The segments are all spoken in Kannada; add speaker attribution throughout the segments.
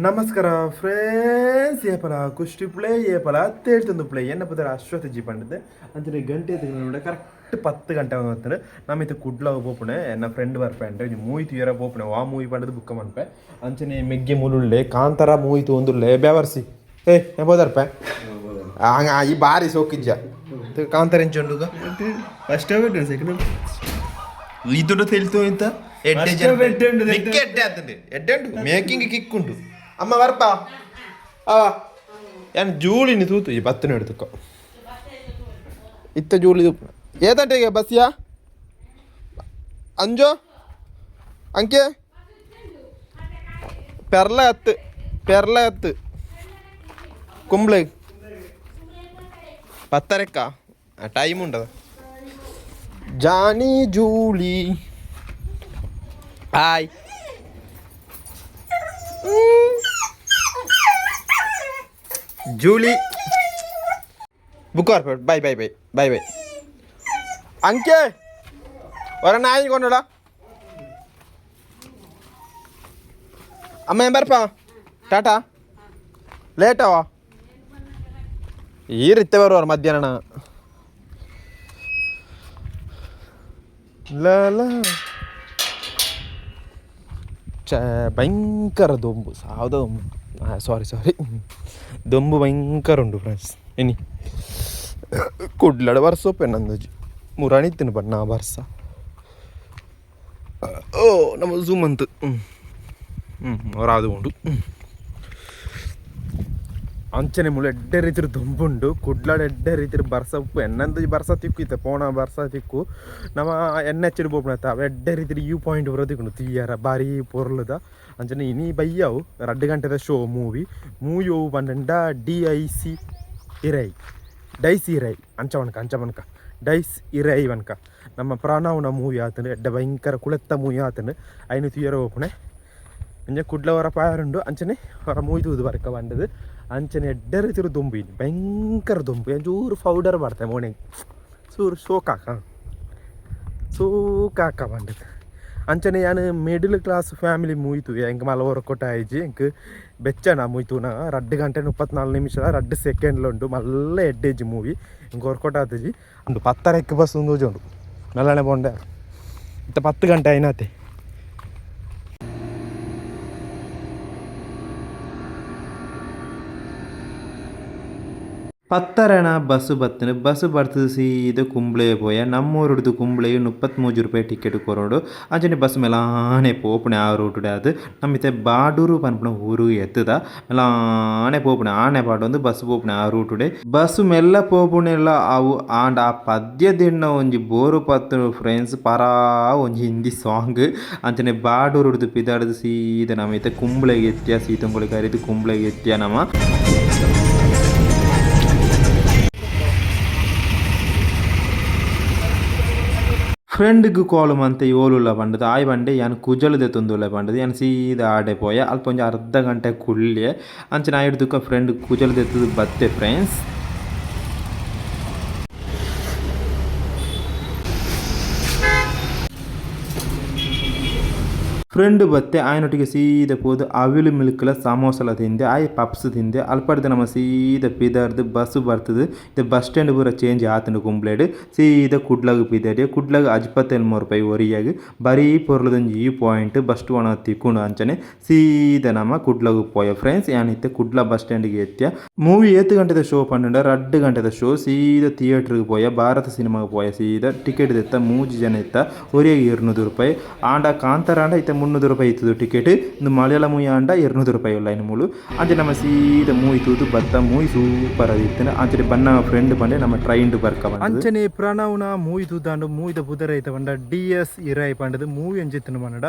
Speaker 1: ನಮಸ್ಕಾರ ಫ್ರೆಂಡ್ಸ್ ಏಪಲ ಕುಷ್ಟಿ ಪ್ಲೇ ಏಪಲ ತೇಳ್ತಂದು ಪ್ಲೇ ಎನ್ನ ಪುದರ ಅಶ್ವಥಜಿ ಪಂಡದೆ ಅಂಚನೆ ಗಂಟೆ ನೋಡಿ ಕರೆಕ್ಟ್ 10 ಗಂಟೆ ಆಗುತ್ತೆ ನಮ್ಮಿತ್ತು ಕುಡ್ಲ ಪೋಪುಣೆ ಎನ್ನ ಫ್ರೆಂಡ್ ಬರ್ಪೆ ಮೂವಿ ತೀರ ಪೋಪುಣೆ ಆ ಮೂವಿ ಪಂಡದು ಬುಕ್ಕ ಮನ್ಪೆ ಅಂಚನೆ ಮೆಗ್ಗೆ ಮುಳುಳ್ಳೆ ಕಾಂತಾರ ಮೂವಿ ತೊಂದುಳ್ಳೆ ಬ್ಯಾವರ್ಸಿ ಎಂಬೋದರ್ಪೆ ಈ ಬಾರಿ ಸೋಕಿಜ್ಜ ಕಾಂತಾರ ಎಂಚುಂಡು
Speaker 2: ಫಸ್ಟ್ ಬಿಟ್ಟು ಸೆಕೆಂಡ್
Speaker 1: ಇದೊಂದು తెలుతూ ಇಂತ ಮೇಕಿಂಗ್ ಕಿಕ್ ಉಂಟು ಅಮ್ಮ ಬರ್ಪ ಏನು ಜೂಳಿನಿ ತೂತು ಈ ಬತ್ತನ ಹಿಡ್ತಕ್ಕ ಇತ್ತ ಜೂಳಿ ಏತಂಟೆಗೆ ಬಸ್ಯಾ ಅಂಜೋ ಅಂಕೆ ಪೆರ್ಲ ಎತ್ತು ಕುಂಬ್ಳೆ 10 ಟೈಮ್ ಉಂಟದ Johnny Julie hi Julie book ಬರ್ಬೇಡ bye bye bye bye bye ಅಂಕೆ ಹೊರ ನಾಯಿ ಕೊಂಡಡ ಅಮ್ಮ ಬರ್ಪ ಟಾಟಾ ಲೇಟವ ಈ ರೀತಿ ಬರುವವರು ಮಧ್ಯಾಹ್ನ ಭಯಂಕರ ದೊಂಬು ಸಾವ್ದ ದೊಂಬು ಸಾರಿ ದೊಂಬು ಭಯಂಕರ ಉಂಟು ಫ್ರೆಂಡ್ಸ್ ಎನಿ ಕುಡ್ಲಡ ಬರ್ಸೋ ಪೆನ್ನಂದಜಿ ಮುರಾಣಿತ್ತಿನ ಬಣ್ಣ ಬರ್ಸ ಓ ನಮ್ಮ ಜೂಮಂತ್ ಅವರಾದು ಉಂಟು ಅಂಚನೆ ಮುಳು ಎಡ್ಡೆ ರೀತಿಯ ದುಂಬುಂಡು ಕುಡ್ಲಾಡ ಎಡ್ಡೆ ರೀತಿಯ ಬರ್ಸ ಉಪ್ಪು ಎನ್ನಂದು ಬರ್ಸ ತಿಕ್ಕು ಇತ್ತೆ ಪೋಣ ಬರ್ಸ ತಿಕ್ಕು ನಮ್ಮ ಎಣ್ಣೆಚ್ಚಿಡ್ ಬೋಪಣತ್ತ ಅವ ಎಡ್ಡೆ ರೀತಿಯ ಯೂ ಪಾಯಿಂಟ್ ಬರೋದಿಕ್ಕು ತೀಯಾರ ಬಾರಿ ಪೊರ್ಲದ ಅಂಚನೆ ಇನಿ ಬಯ್ಯವು 2 ಗಂಟೆದ ಶೋ ಮೂವಿ ಹೋವು ಪಂಡ DIC ಇರೈ ಡೈಸ್ ಇರೈ ಅಂಚವನ್ಕ ಡೈಸ್ ಇರೈ ವನ್ಕ ನಮ್ಮ ಪ್ರಾಣವನ ಮೂವಿ ಆತನು ಎಡ್ಡೆ ಭಯಂಕರ ಕುಳೆತ್ತ ಮೂವಿ ಆತನು ಐನು ತೀಯರ ಓಪಣೆ ಅಂಚೆ ಕುಡ್ಲ ಹೊರ ಪಾಯರುಂಡು ಅಂಚನೆ ಹೊರ ಮೂವಿ ತೂದು ಬರ್ಕ ಬಂಡದು ಅಂಚನೆ ಎಡ್ಡೆ ರೀತಿಯ ದುಂಬು ಇನ್ನು ಭಯಂಕರ ದುಂಬು ಚೂರು ಪೌಡರ್ ಮಾಡ್ತೆ ಮೋಣೆ ಚೂರು ಸೋಕಾಕ ಬಂಡದು ಅಂಚನೆ ನಾನು ಮಿಡಲ್ ಕ್ಲಾಸ್ ಫ್ಯಾಮಿಲಿ ಮೂಯ್ತು ಹೆಂಗೆ ಮಲ ಹೊರಕೊಟ್ಟ ಆಯ್ಜಿ ಹೆಂಗೆ ಬೆಚ್ಚನ ಮೂಯ್ತು ನಾ 2 ಗಂಟೆ 34 ನಿಮಿಷ 2 ಸೆಕೆಂಡ್ಲು ಉಂಟು ಮಲ್ಲ ಎಡ್ಡೇಜಿ ಮೂವಿ ಹಿಂಗೆ ಹೊರಕೊಟ್ಟ ಆತಜಿ ಉಂಟು 10 ಬಸ್ ಒಂದು ಉಂಟು ನಲ್ಲಣೆ ಬೊಂಡೆ ಇತ್ತ 10 ಗಂಟೆ ಐನಾತೆ പത്തരണ ബസ് ബರ್ತದೆ ಸೀದಾ ಕುಂಬ್ಳೆಗೆ ಪೋಯ ನಮ್ಮೂರುಡ್ದು ಕುಂಬ್ಳೆಗೆ 33 ರೂಪಾಯಿ ಟಿಕೆಟ್ ಕೊರೋಡು ಅಂಚನೆ ಬಸ್ ಮೆಲಾನೆ ಪೋಪುಣೆ ಆ ರೂಟುಡೆ ಅದು ನಮ್ಮಿತ್ತೆ ಬಾಡೂರು ಪನ್ಪುಣ ಊರು ಎತ್ತದ ಮೆಲಾನೆ ಪೋಪುಣೆ ಆನೆ ಪಾಡೊಂದು ಬಸ್ ಪೋಪುಣೆ ಆ ರೂಟುಡೆ ಬಸ್ ಮೆಲ್ಲ ಪೋಪುಣೆಲ್ಲ ಅವು ಆಂಡ್ ಆ ಪದ್ಯದಿನ್ನ ಒಂಜಿ ಬೋರು ಪತ್ತು ಫ್ರೆಂಡ್ಸ್ ಪರಾ ಒಂಜಿ ಹಿಂದಿ ಸಾಂಗ್ ಅಂಚನೆ ಬಾಡೂರು ಹಿಡ್ದು ಪಿದಾಡ್ದು ಸೀದಾ ನಮ್ಮಿತ್ತೆ ಕುಂಬ್ಳೆಗೆ ಎತ್ತಿಯ ಸೀತಂಗುಳಿ ಕರಿದು ಕುಂಬ್ಳೆಗೆ ಎತ್ತಿಯ ನಮ್ಮ ಫ್ರೆಂಡ್ಗೆ ಕಾಲ್ ಮಂತೆ ಏಳುಲ್ಲ ಪಂಡದು ಆಯ್ ಬಂಡೆ ಯಾನು ಕುಜಲದೆ ತೊಂದುಲ್ಲ ಪಂಡದು ಯಾನು ಸೀದಾ ಆಡೆ ಪೋಯ ಅಲ್ಪ ಒಂಜಿ ಅರ್ಧ ಗಂಟೆ ಕುಳ್ಳೆ ಅಂಚನೆ ಆಯ್ಡ್ದುಕ ಫ್ರೆಂಡ್ ಕುಜಲದೆತ್ತದು ಬತ್ತೆ ಫ್ರೆಂಡ್ಸ್ ಫ್ರೆಂಡ್ ಬತ್ತೆ ಆಯ್ನೊಟ್ಟಿಗೆ ಸೀದಾ ಪೋದು ಅವಿಲು ಮಿಲ್ಕ್ಲ ಸಮೋಸಲ ತಿಂದೆ ಆಯ್ ಪಪ್ಸ್ ತಿಂದೆ ಅಲ್ಪಡ್ದು ನಮ್ಮ ಸೀದಾ ಪಿದಾರ್ದು ಬಸ್ ಬರ್ತದೆ ಇದು ಬಸ್ ಸ್ಟ್ಯಾಂಡ್ ಪೂರ ಚೇಂಜ್ ಆತನು ಕುಂಬ್ಲೇಡ್ ಸೀದಾ ಕುಡ್ಲಾಗ ಪಿದಾಡಿ ಕುಡ್ಲಾಗ 53 ರೂಪಾಯಿ ಒರಿಯಾಗಿ ಬರೀ ಪೊರ್ಲದೊಂದು ಈ ಪಾಯಿಂಟ್ ಬಸ್ ಒಣ ತಿಕ್ಕೊಂಡು ಅಂಚನೆ ಸೀದಾ ನಮ್ಮ ಕುಡ್ಲಾಗ ಪೋಯ ಫ್ರೆಂಡ್ಸ್ ಏನಿತ್ತೆ ಕುಡ್ಲ ಬಸ್ ಸ್ಟ್ಯಾಂಡಿಗೆ ಎತ್ತಿಯ ಮೂವಿ 7 ಗಂಟೆದ ಶೋ ಪಂಡ 2 ಗಂಟೆದ ಶೋ ಸೀದಾ ಥಿಯೇಟ್ರಿಗೆ ಪೋಯ ಭಾರತ ಸಿನಿಮಾಗೆ ಪೋಯ ಸೀದಾ ಟಿಕೆಟ್ ಎತ್ತ 3 ಜನ ಎತ್ತ ಒರಿಯಾಗಿ 200 ರೂಪಾಯಿ ಆಂಡ ಕಾಂತಾರ ಆಂಡ ಇತ್ತ 300 ರೂಪಾಯಿ ಇತ್ತು ಟಿಕೆಟ್ ಇಂದು ಮಲಯಾಳ ಮೂವಿ ಆಂಡ 200 ರೂಪಾಯಿ ಇಲ್ಲ ಇನ್ನು ಮೂಲು ಅಂಚೆ ನಮ್ಮ ಸೀದಾ ಮೂವಿ ತೂತು ಬತ್ತ ಮೂವಿ ಸೂಪರ್ ಆಗಿತ್ತು ಅಂಚೆ ಬನ್ನ ಫ್ರೆಂಡ್ ಬಂಡೆ ನಮ್ಮ ಟ್ರೈನ್ ಬರ್ಕ ಅಂಚನೆ ಪ್ರಣವ್ನ ಮೂವಿ ತೂತಾಂಡು ಮೂವಿದ ಬುಧರ ಐತ ಬಂಡ DS ಇರಾಯಿ ಪಂಡದು ಮೂವಿ ಅಂಜಿತ್ತು ಬಂಡ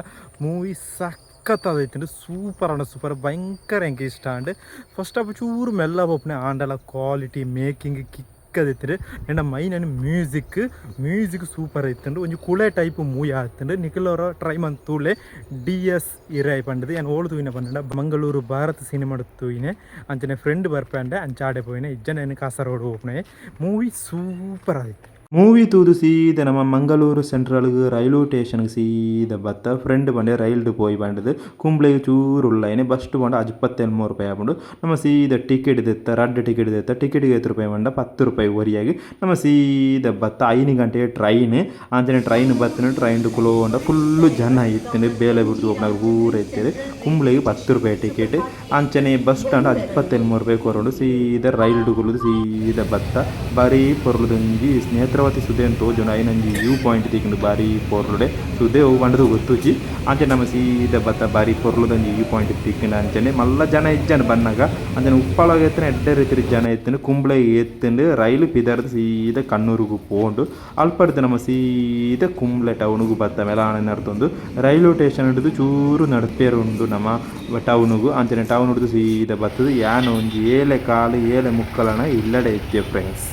Speaker 1: ಮೂವಿ ಸಖತ್ತಾದೈತು ಸೂಪರ್ ಭಯಂಕರ ಎಂಗೆ ಇಷ್ಟ ಅಂಡ್ ಫಸ್ಟ್ ಆಫ್ ಚೂರು ಮೆಲ್ಲ ಹೋಗ್ನೆ ಆಂಡಲ ಕ್ವಾಲಿಟಿ ಮೇಕಿಂಗ್ ಕಿಕ್ಕದಿತ್ತು ನನ್ನ ಮೈನ್ ಮ್ಯೂಸಿಕ್ ಸೂಪರ್ ಐತಂಡು ಒಂಜಿ ಕುಳೆ ಟೈಪ್ ಮೂವಿ ಆತಂಡು ನಿಖಿಲವರ ಟ್ರೈ ಮಂತೂಳೆ DS ಇರಾಯಿ ಪಂಡದು ಏನು ಓಳು ತೂಯಿನ ಪಂಡ ಮಂಗಳೂರು ಭಾರತ ಸಿನಿಮಾ ತೂಯಿನೆ ಅಂಚನೆ ಫ್ರೆಂಡ್ ಬರ್ಪಂಡೆ ಅಂಚಾಡೆ ಪೋಯಿನೆ ಇಜ್ಜನ ಕಾಸರಗೋಡು ಹೋಗ್ನೆ ಮೂವಿ ಸೂಪರ್ ಆಯಿತು. ಮೂವಿ ತೂದು ಸೀದಾ ನಮ್ಮ ಮಂಗಳೂರು ಸೆಂಟ್ರಲ್ಗೆ ರೈಲ್ವೆ ಸ್ಟೇಷನ್ಗೆ ಸೀದಾ ಬತ್ತ ಫ್ರೆಂಡ್ ಬಂಡೆ ರೈಲ್ಡು ಪೋಯಿ ಬಂಡದು ಕುಂಬ್ಳೆಗೆ ಚೂರು ಉಳ್ಳಾಯಿನಿ ಬಸ್ಟ್ ಬಂಡ 23 ರೂಪಾಯಿ ಆಗ್ಬಿಟ್ಟು ನಮ್ಮ ಸೀದಾ ಟಿಕೆಟ್ ದೆತ್ತ ರಡ್ಡು ಟಿಕೆಟ್ ದೆತ್ತ ಟಿಕೆಟ್ಗೆ 5 ರೂಪಾಯಿ ಬಂಡ 10 ರೂಪಾಯಿ ಒರಿಯಾಗಿ ನಮ್ಮ ಸೀದಾ ಬತ್ತ 5 ಗಂಟೆ ಟ್ರೈನ್ ಅಂಚನೆ ಟ್ರೈನ್ ಬತ್ತನ ಟ್ರೈನ್ ಕುಲೋಂಡ ಫುಲ್ಲು ಜನ ಇತ್ತನೆ ಬೇಲೆ ಬಿಡ್ದು ಒಬ್ಬನಾಗ ಊರ ಇರ್ತಾರೆ ಕುಂಬ್ಳೆಗೆ 10 ರೂಪಾಯಿ ಟಿಕೆಟ್ ಅಂಚನೆ ಬಸ್ ಸ್ಟ್ಯಾಂಡ್ 23 ರೂಪಾಯಿ ಕೊರೋಡು ಸೀದಾ ರೈಲ್ಡು ಕುಲುದು ಸೀದಾ ಬತ್ತ ಬಾರಿ ಪೊರ್ಲುದಂಜಿ ನೇತ್ರಾವತಿ ಸುದೆ ಅಂತ ತೋಜುಂಡು ಐನಂಜಿ ವ್ಯೂ ಪಾಯಿಂಟ್ ತಿಕ್ಕೊಂಡು ಬಾರಿ ಪೊರ್ಲುಡೆ ಸುದೆ ಹೋಗಿ ಬಂಡದು ಗೊತ್ತುಜಿ ಅಂಚೆ ನಮ್ಮ ಸೀದಾ ಬತ್ತ ಬಾರಿ ಪೊರ್ಲುದಂಜಿ ವ್ಯೂ ಪಾಯಿಂಟ್ ತಿಕ್ಕೊಂಡು ಅಂಚನೆ ಮಲ್ಲ ಜನ ಇಜ್ಜನ ಬನ್ನಾಗ ಅಂಚನೆ ಉಪ್ಪಳಗೆ ಎತ್ತನೆ ಎಡ್ಡೆ ರೀತಿ ಜನ ಎತ್ತನು ಕುಂಬ್ಳೆ ಎತ್ತಂಡು ರೈಲು ಪಿದರ್ದು ಸೀದಾ ಕಣ್ಣೂರಿಗೂ ಪೋಂಡು ಅಲ್ಪಡ್ದು ನಮ್ಮ ಸೀದಾ ಕುಂಬ್ಳೆ ಟೌನಿಗೂ ಬತ್ತ ಮೆಲಾಣ ನಡ್ತೊಂದು ರೈಲ್ವೆ ಸ್ಟೇಷನ್ ಹಿಡಿದು ಚೂರು ನಡ್ಪೇರುಂಡು ನಮ್ಮ ಟೌನಿಗೂ ಅಂಚನೆ ಟೌನ್ ಹಿಡಿದು ಸೀದಾ ಬತ್ತದು ಯಾನು ಒಂಜಿ ಏಲೆ ಕಾಲು ಏಲೆ ಮುಕ್ಕಲನ ಇಲ್ಲಡೆ ಇದ್ದೆ ಫ್ರೆಂಡ್ಸ್.